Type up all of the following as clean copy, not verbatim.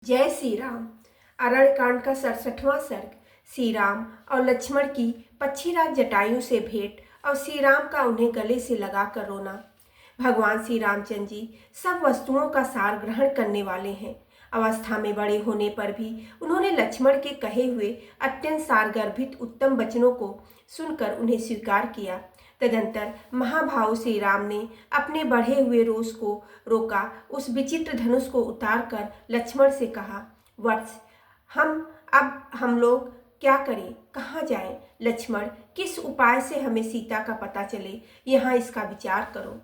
जय श्री राम। अरण्यकांड का 67वां सर्ग। श्री राम और लक्ष्मण की पक्षीराज जटायु से भेंट और श्री राम का उन्हें गले से लगाकर रोना। भगवान श्री रामचंद्र जी सब वस्तुओं का सार ग्रहण करने वाले हैं। अवस्था में बड़े होने पर भी उन्होंने लक्ष्मण के कहे हुए अत्यंत सारगर्भित उत्तम वचनों को सुनकर उन्हें स्वीकार किया। तदंतर महाभाव श्री राम ने अपने बढ़े हुए रोष को रोका, उस विचित्र धनुष को उतार कर लक्ष्मण से कहा, वत्स, हम लोग क्या करें, कहाँ जाएं? लक्ष्मण, किस उपाय से हमें सीता का पता चले, यहाँ इसका विचार करो।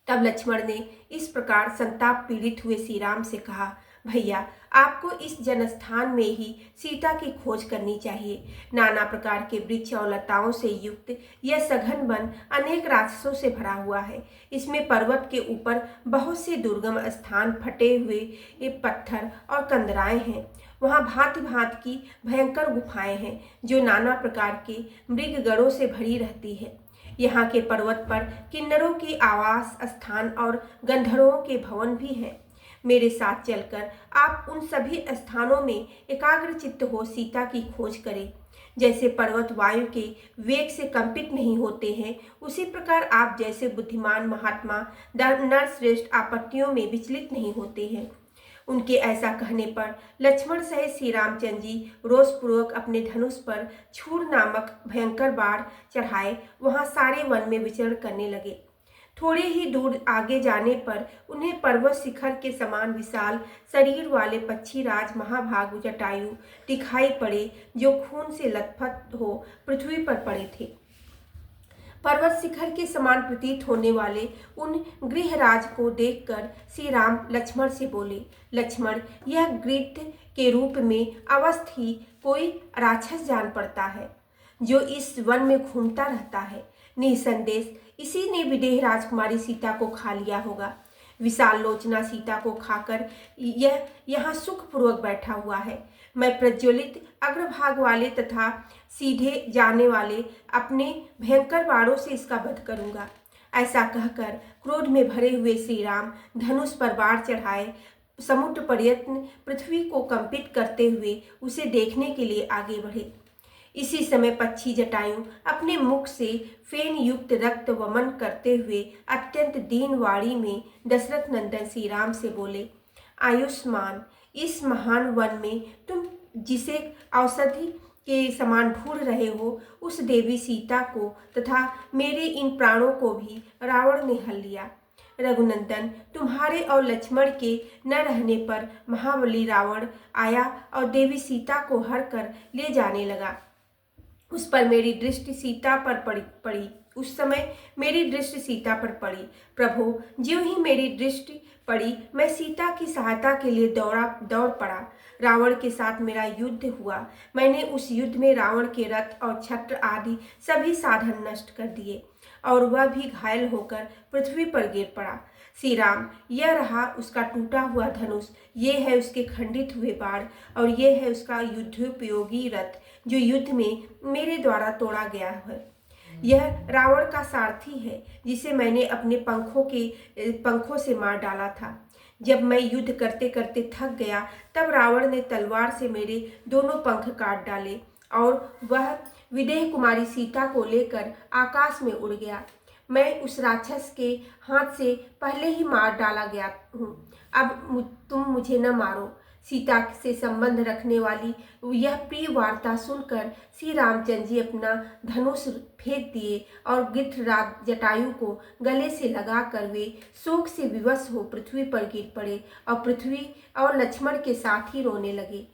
तब लक्ष्मण ने इस प्रकार संताप पीड़ित हुए श्री राम से कहा, भैया, आपको इस जनस्थान में ही सीता की खोज करनी चाहिए। नाना प्रकार के वृक्ष और लताओं से युक्त यह सघन वन अनेक राक्षसों से भरा हुआ है। इसमें पर्वत के ऊपर बहुत से दुर्गम स्थान, फटे हुए पत्थर और कंदराएं हैं। वहाँ भांति भांति की भयंकर गुफाएं हैं जो नाना प्रकार के मृगगणों से भरी रहती है। यहाँ के पर्वत पर किन्नरों के आवास स्थान और गंधर्वों के भवन भी हैं। मेरे साथ चलकर आप उन सभी स्थानों में एकाग्रचित्त हो सीता की खोज करें। जैसे पर्वत वायु के वेग से कंपित नहीं होते हैं, उसी प्रकार आप जैसे बुद्धिमान महात्मा नरश्रेष्ठ आपत्तियों में विचलित नहीं होते हैं। उनके ऐसा कहने पर लक्ष्मण सहित श्री रामचंद्र जी रोषपूर्वक अपने धनुष पर छूर नामक भयंकर बाण चढ़ाए वहां सारे वन में विचरण करने लगे। थोड़े ही दूर आगे जाने पर उन्हें पर्वत शिखर के समान विशाल शरीर वाले पक्षीराज महाभाग जटायु दिखाई पड़े, जो खून से लथपथ हो पृथ्वी पर पड़े थे। पर्वत शिखर के समान प्रतीत होने वाले उन गृहराज को देखकर श्री राम लक्ष्मण से बोले, लक्ष्मण, यह गृध्र के रूप में अवस्थ ही कोई राक्षस जान पड़ता है, जो इस वन में घूमता रहता है। निसंदेह इसी ने विदेह राजकुमारी सीता को खा लिया होगा। विशाल लोचना सीता को खाकर यह यहाँ सुखपूर्वक बैठा हुआ है। मैं प्रज्वलित अग्रभाग वाले तथा सीधे जाने वाले अपने भयंकर बाणों से इसका वध करूंगा। ऐसा कहकर क्रोध में भरे हुए श्री राम धनुष पर बाण चढ़ाए समुद्र पर्यंत पृथ्वी को कंपित करते हुए उसे देखने के लिए आगे बढ़े। इसी समय पक्षी जटायु अपने मुख से फेन युक्त रक्त वमन करते हुए अत्यंत दीन वाणी में दशरथ नंदन श्री राम से बोले, आयुष्मान, इस महान वन में तुम जिसे औषधि के समान ढूंढ रहे हो, उस देवी सीता को तथा मेरे इन प्राणों को भी रावण ने हल लिया। रघुनंदन, तुम्हारे और लक्ष्मण के न रहने पर महाबली रावण आया और देवी सीता को हर कर ले जाने लगा। उस पर मेरी दृष्टि सीता पर पड़ी। उस समय मेरी दृष्टि सीता पर पड़ी। प्रभु, ज्यों ही मेरी दृष्टि पड़ी, मैं सीता की सहायता के लिए दौड़ पड़ा। रावण के साथ मेरा युद्ध हुआ। मैंने उस युद्ध में रावण के रथ और छत्र आदि सभी साधन नष्ट कर दिए और वह भी घायल होकर पृथ्वी पर गिर पड़ा। श्री राम, यह रहा उसका टूटा हुआ धनुष, ये है उसके खंडित हुए बाण और ये है उसका युद्धोपयोगी रथ जो युद्ध में मेरे द्वारा तोड़ा गया है। यह रावण का सारथी है जिसे मैंने अपने पंखों से मार डाला था। जब मैं युद्ध करते करते थक गया, तब रावण ने तलवार से मेरे दोनों पंख काट डाले और वह विदेह कुमारी सीता को लेकर आकाश में उड़ गया। मैं उस राक्षस के हाथ से पहले ही मार डाला गया हूँ। अब तुम मुझे न मारो। सीता से संबंध रखने वाली यह प्रिय वार्ता सुनकर श्री रामचंद्र जी अपना धनुष फेंक दिए और गृध्रराज जटायु को गले से लगाकर वे शोक से विवश हो पृथ्वी पर गिर पड़े और पृथ्वी और लक्ष्मण के साथ ही रोने लगे।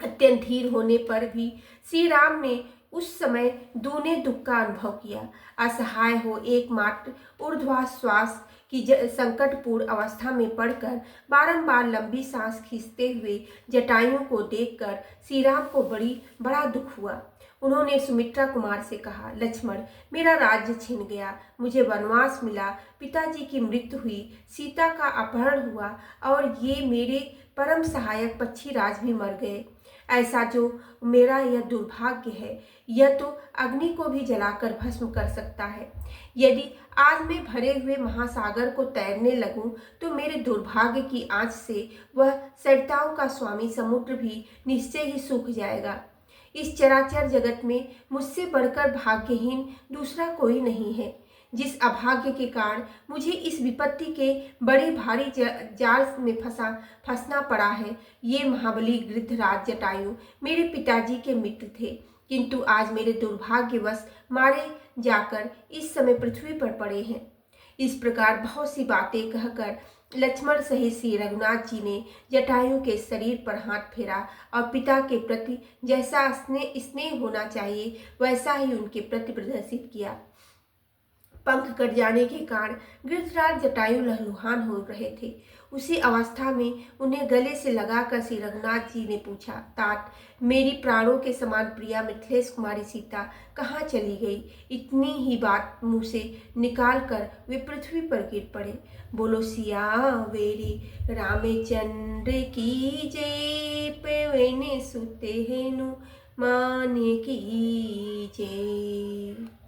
अत्यंत धीर होने पर भी श्री राम ने उस समय दूने दुख का अनुभव किया। असहाय हो एकमात्र ऊर्ध्वाश्वास की संकटपूर्ण अवस्था में पड़कर बारंबार लंबी सांस खींचते हुए जटायु को देखकर श्री राम को बड़ा दुख हुआ। उन्होंने सुमित्रा कुमार से कहा, लक्ष्मण, मेरा राज्य छिन गया, मुझे वनवास मिला, पिताजी की मृत्यु हुई, सीता का अपहरण हुआ और ये मेरे परम सहायक पक्षीराज भी मर गए। ऐसा जो मेरा यह दुर्भाग्य है, यह तो अग्नि को भी जलाकर भस्म कर सकता है। यदि आज मैं भरे हुए महासागर को तैरने लगूं तो मेरे दुर्भाग्य की आंच से वह सरिताओं का स्वामी समुद्र भी निश्चय ही सूख जाएगा। इस चराचर जगत में मुझसे बढ़कर भाग्यहीन दूसरा कोई नहीं है। जिस अभाग्य के कारण मुझे इस विपत्ति के बड़े भारी जाल में फंसना पड़ा है, ये महाबली गृद्धराज जटायु मेरे पिताजी के मित्र थे, किंतु आज मेरे दुर्भाग्यवश मारे जाकर इस समय पृथ्वी पर पड़े हैं। इस प्रकार बहुत सी बातें कहकर लक्ष्मण सहित श्री रघुनाथ जी ने जटायु के शरीर पर हाथ फेरा और पिता के प्रति जैसा स्नेह होना चाहिए वैसा ही उनके प्रति प्रदर्शित किया। पंख कट जाने के कारण गृद्धराज जटायु लहलुहान हो रहे थे। उसी अवस्था में उन्हें गले से लगाकर श्री रघुनाथ जी ने पूछा, तात, मेरी प्राणों के समान प्रिया मिथिलेश कुमारी सीता कहाँ चली गई? इतनी ही बात मुँह से निकाल कर वे पृथ्वी पर गिर पड़े। बोलो सियावेरी रामचंद्र की जय, पवन सुत हेनु मान की जय।